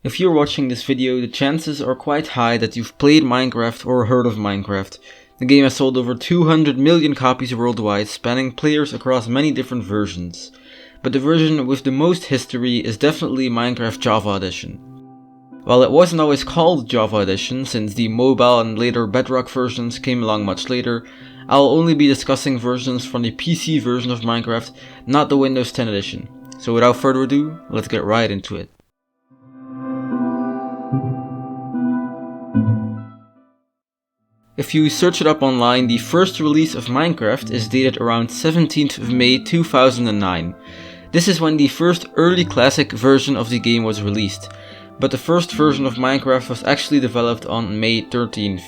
If you're watching this video, the chances are quite high that you've played Minecraft or heard of Minecraft. The game has sold over 200 million copies worldwide, spanning players across many different versions. But the version with the most history is definitely Minecraft Java Edition. While it wasn't always called Java Edition, since the mobile and later Bedrock versions came along much later, I'll only be discussing versions from the PC version of Minecraft, not the Windows 10 edition. So without further ado, let's get right into it. If you search it up online, the first release of Minecraft is dated around 17th of May 2009. This is when the first early classic version of the game was released, but the first version of Minecraft was actually developed on May 13th.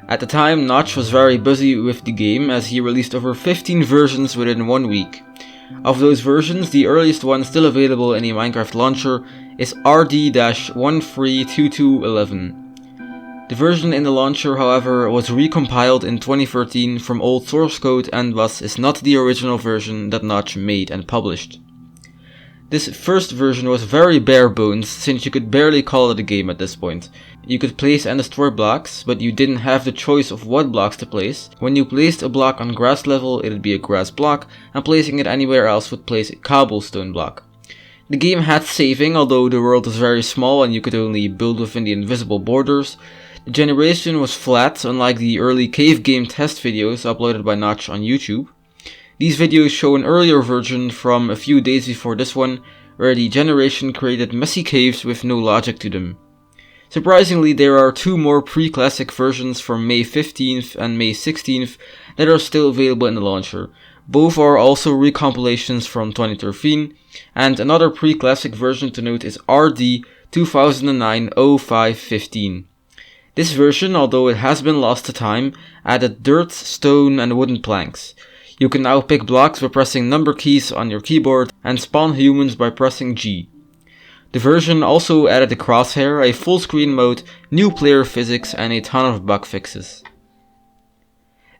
At the time, Notch was very busy with the game as he released over 15 versions within 1 week. Of those versions, the earliest one still available in a Minecraft launcher is RD-132211. The version in the launcher, however, was recompiled in 2013 from old source code and thus is not the original version that Notch made and published. This first version was very bare bones since you could barely call it a game at this point. You could place and destroy blocks, but you didn't have the choice of what blocks to place. When you placed a block on grass level, it would be a grass block, and placing it anywhere else would place a cobblestone block. The game had saving, although the world was very small and you could only build within the invisible borders. The generation was flat, unlike the early cave game test videos uploaded by Notch on YouTube. These videos show an earlier version from a few days before this one, where the generation created messy caves with no logic to them. Surprisingly, there are two more pre-classic versions from May 15th and May 16th that are still available in the launcher. Both are also recompilations from 2013, and another pre-classic version to note is RD 2009-0515. This version, although it has been lost to time, added dirt, stone and wooden planks. You can now pick blocks by pressing number keys on your keyboard and spawn humans by pressing G. The version also added a crosshair, a full screen mode, new player physics and a ton of bug fixes.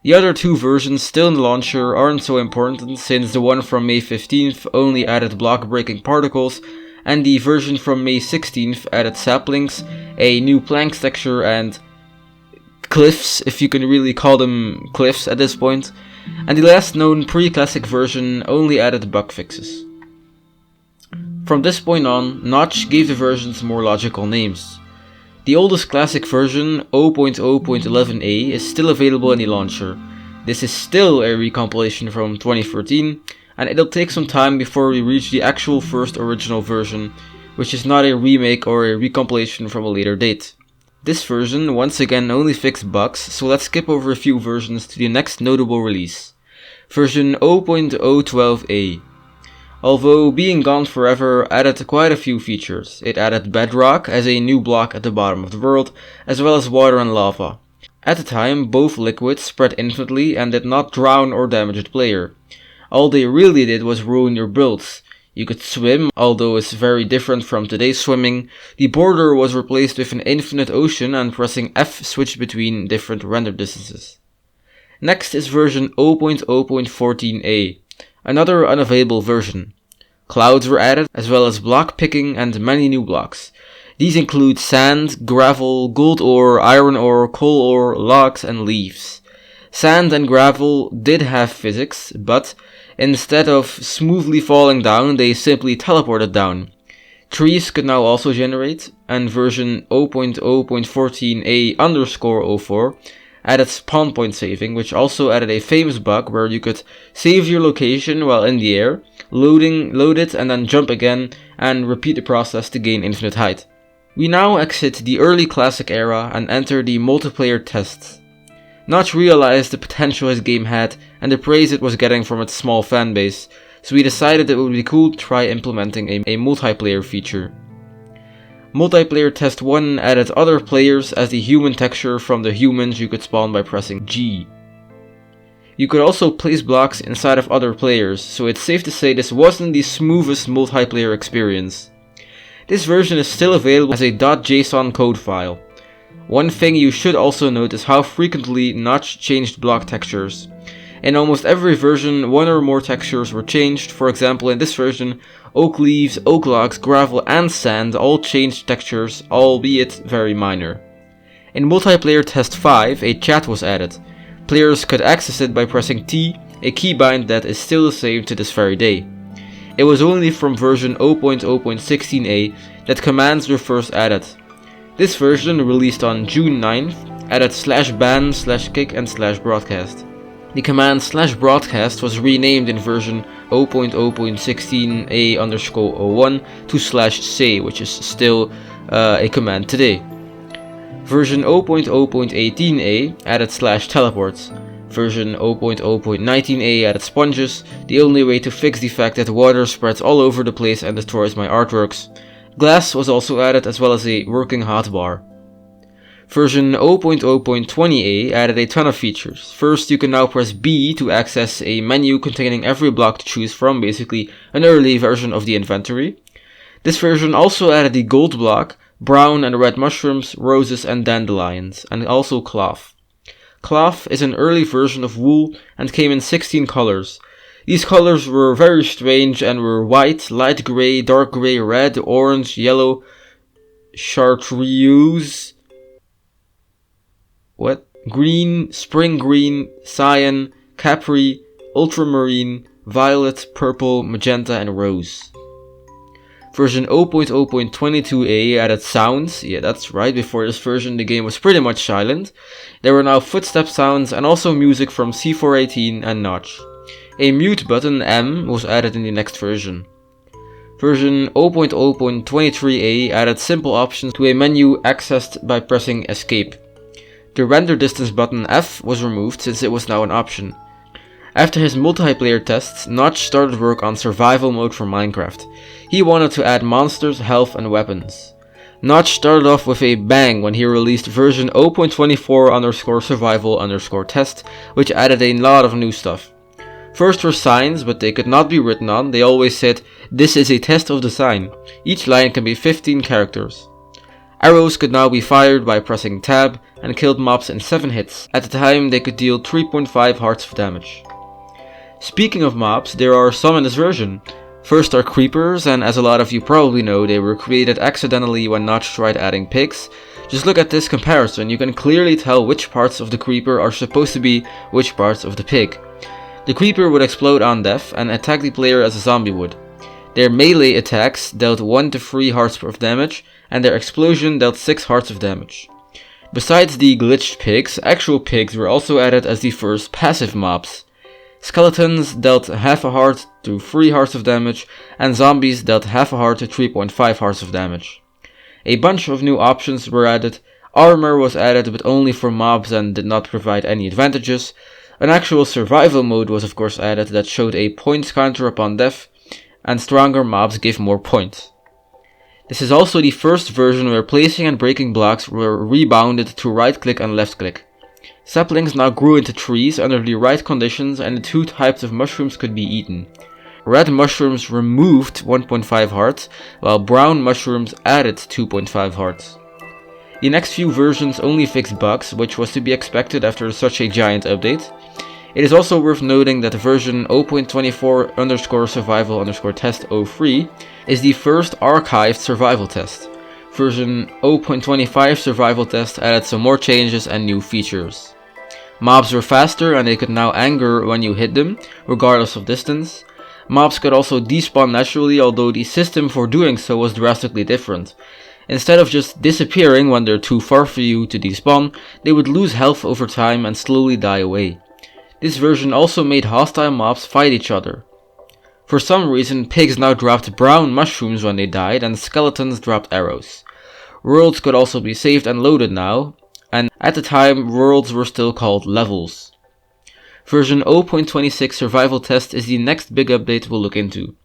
The other two versions still in the launcher aren't so important since the one from May 15th only added block breaking particles, and the version from May 16th added saplings, a new planks texture and cliffs, if you can really call them cliffs at this point, and the last known pre-classic version only added bug fixes. From this point on, Notch gave the versions more logical names. The oldest classic version, 0.0.11a, is still available in the launcher. This is still a recompilation from 2013, and it'll take some time before we reach the actual first original version, which is not a remake or a recompilation from a later date. This version once again only fixed bugs, so let's skip over a few versions to the next notable release. Version 0.012a. Although being gone forever added quite a few features. It added bedrock as a new block at the bottom of the world, as well as water and lava. At the time, both liquids spread infinitely and did not drown or damage the player. All they really did was ruin your builds. You could swim, although it's very different from today's swimming. The border was replaced with an infinite ocean and pressing F switched between different render distances. Next is version 0.0.14a, another unavailable version. Clouds were added, as well as block picking and many new blocks. These include sand, gravel, gold ore, iron ore, coal ore, logs and leaves. Sand and gravel did have physics, but instead of smoothly falling down, they simply teleported down. Trees could now also generate, and version 0.0.14a_04 added spawn point saving, which also added a famous bug where you could save your location while in the air, load it and then jump again, and repeat the process to gain infinite height. We now exit the early classic era and enter the multiplayer tests. Notch realized the potential his game had and the praise it was getting from its small fanbase, so he decided it would be cool to try implementing a multiplayer feature. Multiplayer Test 1 added other players as the human texture from the humans you could spawn by pressing G. You could also place blocks inside of other players, so it's safe to say this wasn't the smoothest multiplayer experience. This version is still available as a .json code file. One thing you should also note is how frequently Notch changed block textures. In almost every version, one or more textures were changed. For example, in this version, oak leaves, oak logs, gravel and sand all changed textures, albeit very minor. In Multiplayer Test 5, a chat was added. Players could access it by pressing T, a keybind that is still the same to this very day. It was only from version 0.0.16a that commands were first added. This version, released on June 9th, added /ban, /kick and /broadcast. The command /broadcast was renamed in version 0.0.16a_01 to /say, which is still a command today. Version 0.0.18a added /teleports. Version 0.0.19a added sponges, the only way to fix the fact that water spreads all over the place and destroys my artworks. Glass was also added, as well as a working hotbar. Version 0.0.20a added a ton of features. First, you can now press B to access a menu containing every block to choose from, basically an early version of the inventory. This version also added the gold block, brown and red mushrooms, roses and dandelions, and also cloth. Cloth is an early version of wool and came in 16 colors. These colors were very strange and were white, light grey, dark grey, red, orange, yellow, chartreuse, green, spring green, cyan, capri, ultramarine, violet, purple, magenta and rose. Version 0.0.22a added sounds. Yeah, that's right, before this version the game was pretty much silent. There were now footstep sounds and also music from C418 and Notch. A mute button, M, was added in the next version. Version 0.0.23a added simple options to a menu accessed by pressing escape. The render distance button, F, was removed since it was now an option. After his multiplayer tests, Notch started work on survival mode for Minecraft. He wanted to add monsters, health and weapons. Notch started off with a bang when he released version 0.24_survival_test, which added a lot of new stuff. First were signs, but they could not be written on. They always said, "This is a test of the sign." Each line can be 15 characters. Arrows could now be fired by pressing tab and killed mobs in 7 hits. At the time, they could deal 3.5 hearts of damage. Speaking of mobs, there are some in this version. First are creepers, and as a lot of you probably know, they were created accidentally when Notch tried adding pigs. Just look at this comparison, you can clearly tell which parts of the creeper are supposed to be which parts of the pig. The creeper would explode on death and attack the player as a zombie would. Their melee attacks dealt 1 to 3 hearts of damage, and their explosion dealt 6 hearts of damage. Besides the glitched pigs, actual pigs were also added as the first passive mobs. Skeletons dealt half a heart to 3 hearts of damage, and zombies dealt half a heart to 3.5 hearts of damage. A bunch of new options were added. Armor was added, but only for mobs and did not provide any advantages. An actual survival mode was of course added that showed a points counter upon death, and stronger mobs gave more points. This is also the first version where placing and breaking blocks were rebounded to right click and left click. Saplings now grew into trees under the right conditions, and the 2 types of mushrooms could be eaten. Red mushrooms removed 1.5 hearts, while brown mushrooms added 2.5 hearts. The next few versions only fixed bugs, which was to be expected after such a giant update. It is also worth noting that version 0.24_survival_test03 is the first archived survival test. Version 0.25 survival test added some more changes and new features. Mobs were faster and they could now anger when you hit them, regardless of distance. Mobs could also despawn naturally, although the system for doing so was drastically different. Instead of just disappearing when they're too far for you to despawn, they would lose health over time and slowly die away. This version also made hostile mobs fight each other. For some reason, pigs now dropped brown mushrooms when they died, and skeletons dropped arrows. Worlds could also be saved and loaded now, and at the time, worlds were still called levels. Version 0.26 survival test is the next big update we'll look into.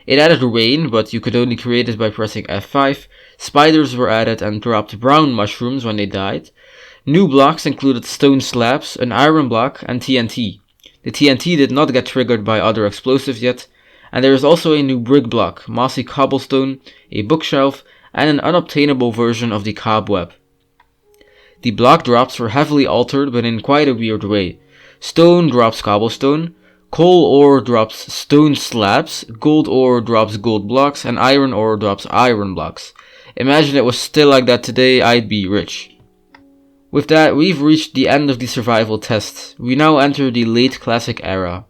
It added rain, but you could only create it by pressing F5. Spiders were added and dropped brown mushrooms when they died. New blocks included stone slabs, an iron block, and TNT. The TNT did not get triggered by other explosives yet, and there is also a new brick block, mossy cobblestone, a bookshelf, and an unobtainable version of the cobweb. The block drops were heavily altered, but in quite a weird way. Stone drops cobblestone, coal ore drops stone slabs, gold ore drops gold blocks, and iron ore drops iron blocks. Imagine it was still like that today, I'd be rich. With that, we've reached the end of the survival test. We now enter the late classic era.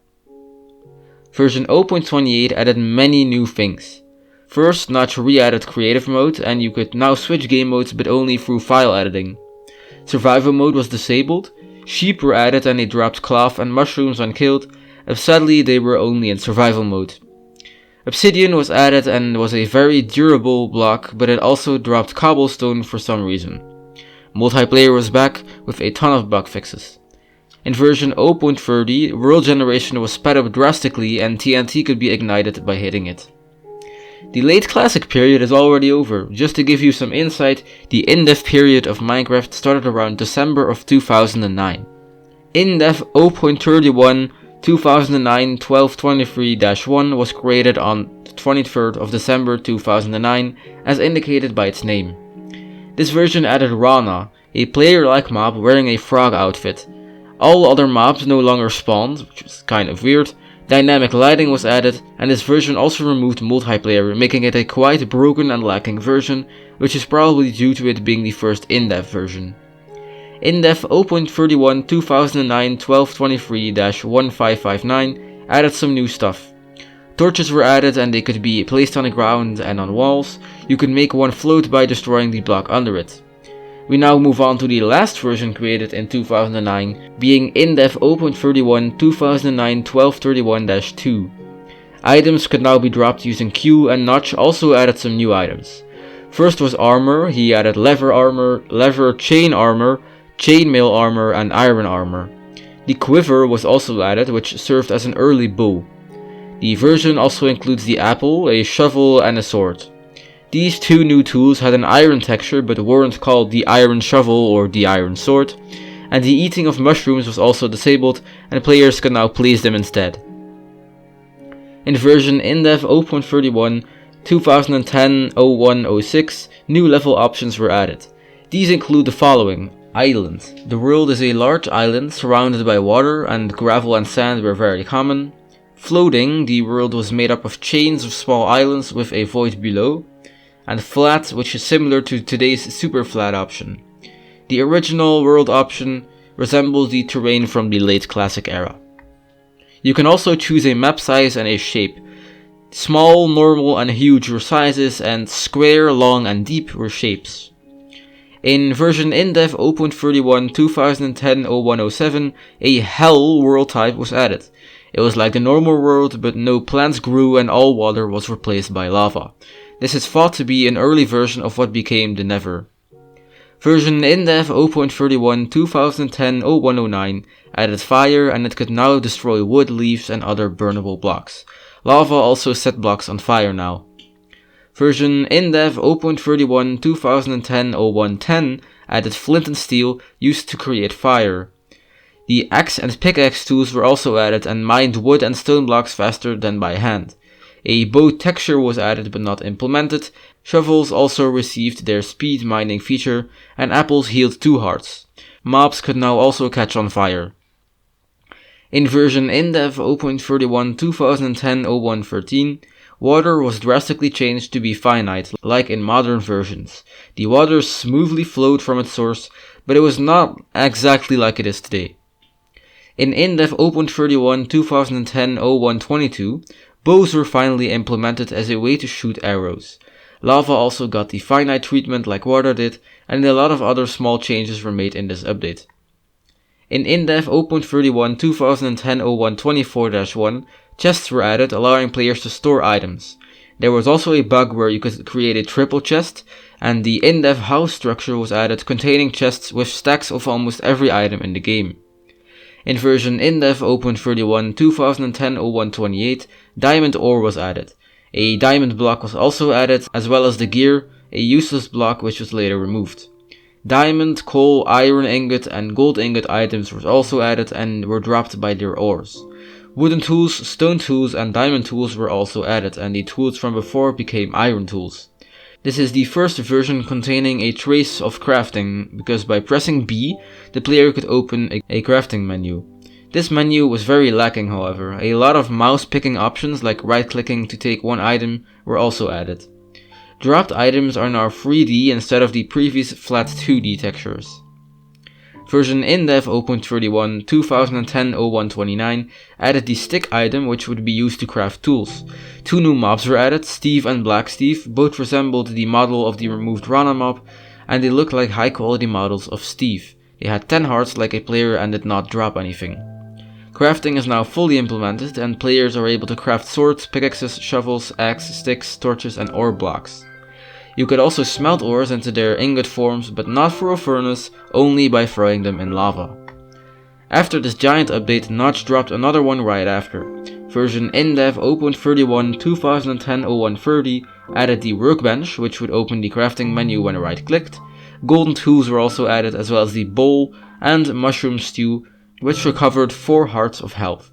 Version 0.28 added many new things. First, Notch re-added creative mode, and you could now switch game modes but only through file editing. Survival mode was disabled, sheep were added and they dropped cloth and mushrooms when killed, and sadly they were only in survival mode. Obsidian was added and was a very durable block, but it also dropped cobblestone for some reason. Multiplayer was back with a ton of bug fixes. In version 0.30, world generation was sped up drastically and TNT could be ignited by hitting it. The late classic period is already over. Just to give you some insight, the Indev period of Minecraft started around December of 2009. Indev 0.31 2009 1223-1 was created on the 23rd of December 2009 as indicated by its name. This version added Rana, a player-like mob wearing a frog outfit. All other mobs no longer spawned, which is kind of weird. Dynamic lighting was added, and this version also removed multiplayer, making it a quite broken and lacking version, which is probably due to it being the first Indev version. Indev 0.31 2009 1223-1559 added some new stuff. Torches were added and they could be placed on the ground and on walls. You could make one float by destroying the block under it. We now move on to the last version created in 2009, being Indev 0.31 2009 1231-2. Items could now be dropped using Q, and Notch also added some new items. First was armor. He added leather armor, leather chainmail armor, and iron armor. The quiver was also added, which served as an early bow. The version also includes the apple, a shovel, and a sword. These two new tools had an iron texture but weren't called the iron shovel or the iron sword, and the eating of mushrooms was also disabled and players could now place them instead. In version Indev 0.31 2010-01-06, new level options were added. These include the following. Island. The world is a large island surrounded by water, and gravel and sand were very common. Floating, the world was made up of chains of small islands with a void below. And flat, which is similar to today's super flat option. The original world option resembles the terrain from the late classic era. You can also choose a map size and a shape. Small, normal, and huge were sizes, and square, long, and deep were shapes. In version Indev 0.31 2010-01-07, a Hell world type was added. It was like the normal world, but no plants grew and all water was replaced by lava. This is thought to be an early version of what became the Nether. Version Indev 0.31 2010-01-09 added fire, and it could now destroy wood, leaves, and other burnable blocks. Lava also set blocks on fire now. Version Indev 0.31 2010-01-10 added flint and steel used to create fire. The axe and pickaxe tools were also added and mined wood and stone blocks faster than by hand. A bow texture was added but not implemented. Shovels also received their speed mining feature, and apples healed 2 hearts. Mobs could now also catch on fire. In version Indev 0.31 2010-01-13, water was drastically changed to be finite, like in modern versions. The water smoothly flowed from its source, but it was not exactly like it is today. In Indev 0.31 2010-01-22, bows were finally implemented as a way to shoot arrows. Lava also got the finite treatment like water did, and a lot of other small changes were made in this update. In Indev 0.31 2010-01-24-1, chests were added, allowing players to store items. There was also a bug where you could create a triple chest, and the Indev house structure was added, containing chests with stacks of almost every item in the game. In version Indev 0.31 2010-01-28, diamond ore was added. A diamond block was also added, as well as the gear, a useless block which was later removed. Diamond, coal, iron ingot, and gold ingot items were also added and were dropped by their ores. Wooden tools, stone tools, and diamond tools were also added, and the tools from before became iron tools. This is the first version containing a trace of crafting, because by pressing B, the player could open a crafting menu. This menu was very lacking, however. A lot of mouse picking options like right clicking to take one item were also added. Dropped items are now 3D instead of the previous flat 2D textures. Version Indev 0.31 2010-0129 added the stick item, which would be used to craft tools. 2 new mobs were added, Steve and Black Steve. Both resembled the model of the removed Rana mob, and they looked like high quality models of Steve. They had 10 hearts like a player and did not drop anything. Crafting is now fully implemented, and players are able to craft swords, pickaxes, shovels, axe, sticks, torches, and ore blocks. You could also smelt ores into their ingot forms, but not through a furnace, only by throwing them in lava. After this giant update, Notch dropped another one right after. Version Indev 0.31 2010-0130 added the workbench, which would open the crafting menu when right clicked. Golden tools were also added, as well as the bowl and mushroom stew, which recovered 4 hearts of health.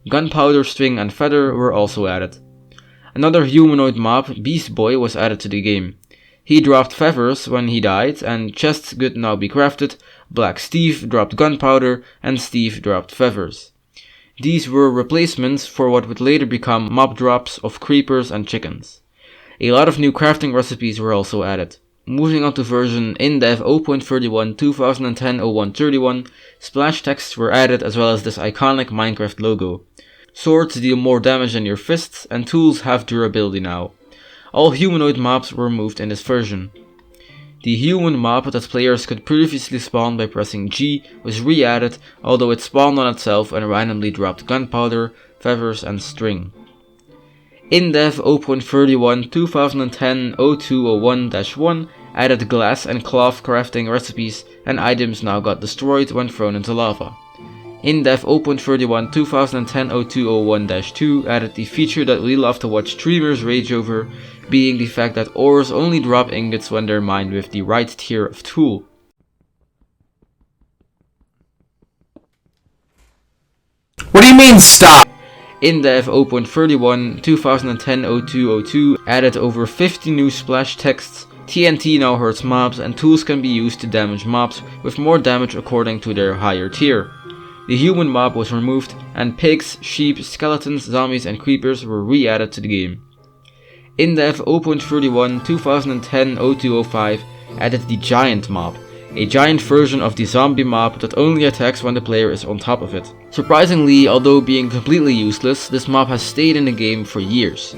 Gunpowder, string, and feather were also added. Another humanoid mob, Beast Boy, was added to the game. He dropped feathers when he died, and chests could now be crafted. Black Steve dropped gunpowder, and Steve dropped feathers. These were replacements for what would later become mob drops of creepers and chickens. A lot of new crafting recipes were also added. Moving on to version Indev 0.31 2010-0131, splash texts were added, as well as this iconic Minecraft logo. Swords deal more damage than your fists, and tools have durability now. All humanoid mobs were removed in this version. The human mob that players could previously spawn by pressing G was re-added, although it spawned on itself and randomly dropped gunpowder, feathers, and string. Indev 0.31 2010-0201-1 added glass and cloth crafting recipes, and items now got destroyed when thrown into lava. Indev 0.31 2010-0201-2 added the feature that we love to watch streamers rage over, being the fact that ores only drop ingots when they're mined with the right tier of tool. What do you mean stop? Indev 0.31 2010-0202 added over 50 new splash texts. TNT now hurts mobs, and tools can be used to damage mobs with more damage according to their higher tier. The human mob was removed, and pigs, sheep, skeletons, zombies, and creepers were re-added to the game. Indev 0.31 2010-0205 added the giant mob, a giant version of the zombie mob that only attacks when the player is on top of it. Surprisingly, although being completely useless, this mob has stayed in the game for years.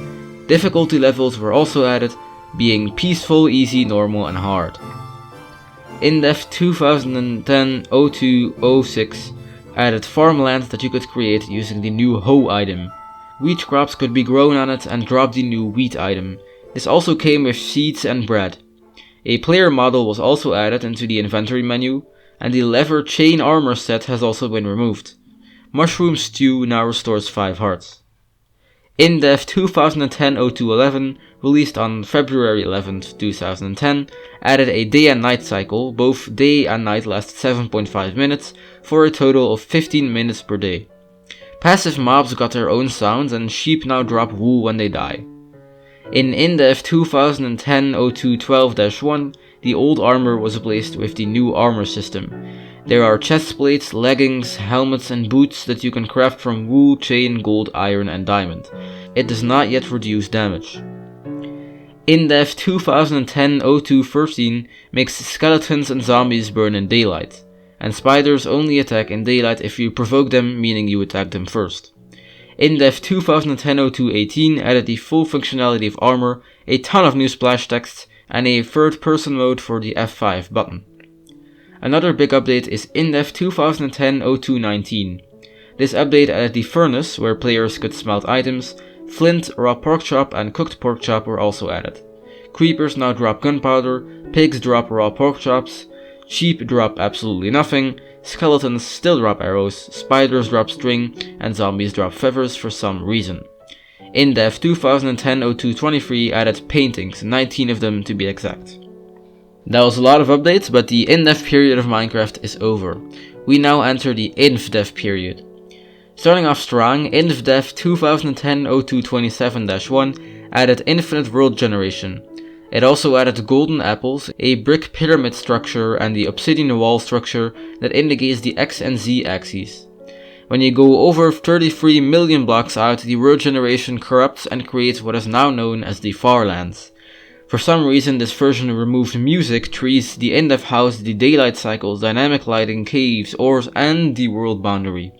Difficulty levels were also added, being peaceful, easy, normal, and hard. Indev 2010-0206 added farmland that you could create using the new hoe item. Wheat crops could be grown on it and drop the new wheat item. This also came with seeds and bread. A player model was also added into the inventory menu, and the leather chain armor set has also been removed. Mushroom stew now restores 5 hearts. Indev 2010-0211, released on February 11th, 2010, added a day and night cycle. Both day and night last 7.5 minutes, for a total of 15 minutes per day. Passive mobs got their own sounds, and sheep now drop wool when they die. In Indev 2010-0212-1, the old armor was replaced with the new armor system. There are chest plates, leggings, helmets, and boots that you can craft from wool, chain, gold, iron, and diamond. It does not yet reduce damage. Indev 2010-0213 makes skeletons and zombies burn in daylight, and spiders only attack in daylight if you provoke them, meaning you attack them first. Indev 2010-0218 added the full functionality of armor, a ton of new splash texts, and a third-person mode for the F5 button. Another big update is Indev 2010-0219. This update added the furnace, where players could smelt items. Flint, raw pork chop, and cooked pork chop were also added. Creepers now drop gunpowder, pigs drop raw pork chops, sheep drop absolutely nothing, skeletons still drop arrows, spiders drop string, and zombies drop feathers for some reason. Indev 2010-0223 added paintings, 19 of them to be exact. That was a lot of updates, but the Indev period of Minecraft is over. We now enter the Infdev period. Starting off strong, Infdev 2010-0227-1 added infinite world generation. It also added golden apples, a brick pyramid structure, and the obsidian wall structure that indicates the X and Z axes. When you go over 33 million blocks out, the world generation corrupts and creates what is now known as the Farlands. For some reason, this version removed music, trees, the Indev house, the daylight cycles, dynamic lighting, caves, ores, and the world boundary.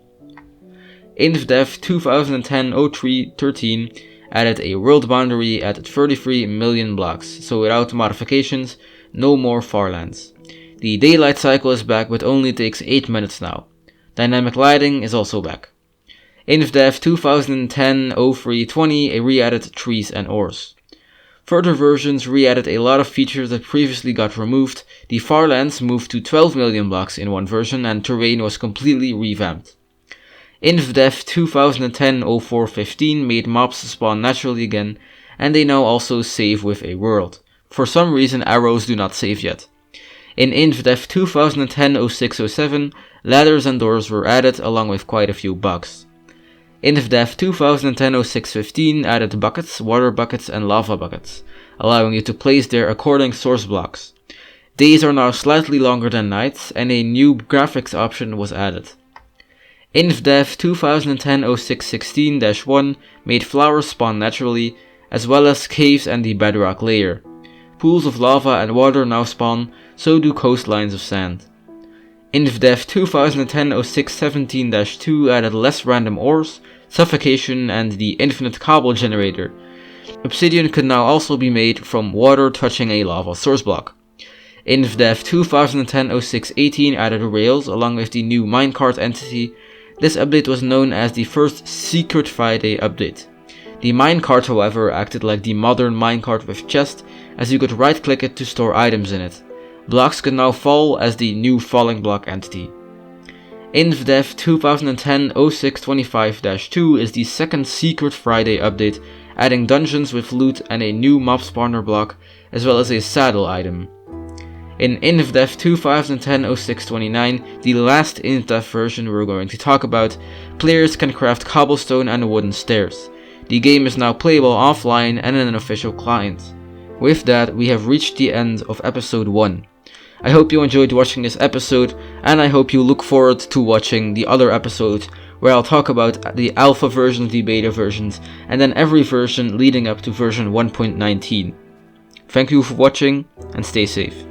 Infdev 2010-03-13 added a world boundary at 33 million blocks, so without modifications, no more Farlands. The daylight cycle is back, but only takes 8 minutes now. Dynamic lighting is also back. Infdev 2010-03-20 re-added trees and ores. Further versions re-added a lot of features that previously got removed. The Farlands moved to 12 million blocks in one version, and terrain was completely revamped. Infdev 2010-04-15 made mobs spawn naturally again, and they now also save with a world. For some reason, arrows do not save yet. In Infdev 2010-06-07, ladders and doors were added along with quite a few bugs. Infdev 2010-06-15 added buckets, water buckets, and lava buckets, allowing you to place their according source blocks. Days are now slightly longer than nights, and a new graphics option was added. Infdev 2010-06-16-1 made flowers spawn naturally, as well as caves and the bedrock layer. Pools of lava and water now spawn, so do coastlines of sand. Infdev 2010-06-17-2 added less random ores, suffocation, and the infinite cobble generator. Obsidian could now also be made from water touching a lava source block. Infdev 2010-06-18 added rails along with the new minecart entity. This update was known as the first Secret Friday update. The minecart, however, acted like the modern minecart with chest, as you could right click it to store items in it. Blocks could now fall as the new falling block entity. Infdev 2010-06-25-2 is the second Secret Friday update, adding dungeons with loot and a new mob spawner block, as well as a saddle item. In Infdev 2010-06-29, the last Infdev version we're going to talk about, players can craft cobblestone and wooden stairs. The game is now playable offline and in an official client. With that, we have reached the end of episode 1. I hope you enjoyed watching this episode, and I hope you look forward to watching the other episodes where I'll talk about the alpha versions, the beta versions, and then every version leading up to version 1.19. Thank you for watching, and stay safe.